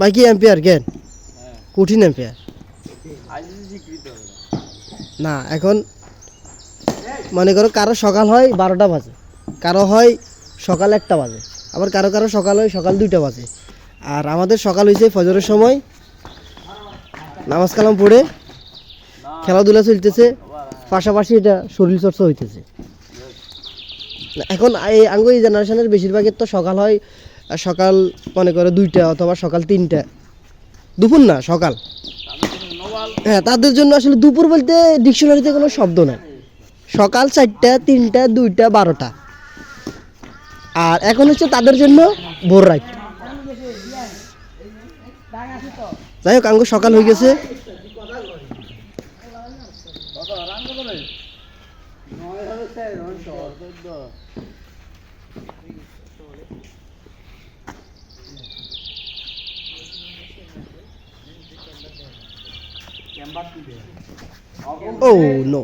বাকি এম্পিয়ার কেন কঠিন এম্পিয়ার না এখন মনে করো কারো সকাল হয় 12টা বাজে, কারো হয় সকাল 1টা বাজে, আবার কারো কারো সকাল হয় সকাল 2টা বাজে। আর আমাদের সকাল হয়েছে ফজরের সময়, নামাজ কালাম পড়ে খেলাধুলা চলতেছে, পাশাপাশি এটা শরীর চর্চা হইতেছে। এখন এই আঙ্গো এই জেনারেশনের বেশিরভাগের তো সকাল হয় সকাল মনে করো 2টা অথবা সকাল 3টা, দুপুর না সকাল। হ্যাঁ, তাদের জন্য আসলে দুপুর বলতে ডিকশনারিতে কোনো শব্দ নাই। সকাল 4টা 3টা 2টা 12টা। আর এখন হচ্ছে তাদের জন্য ভোর রাত। যাই হোক আঙ্গো সকাল হয়ে গেছে। Oh no.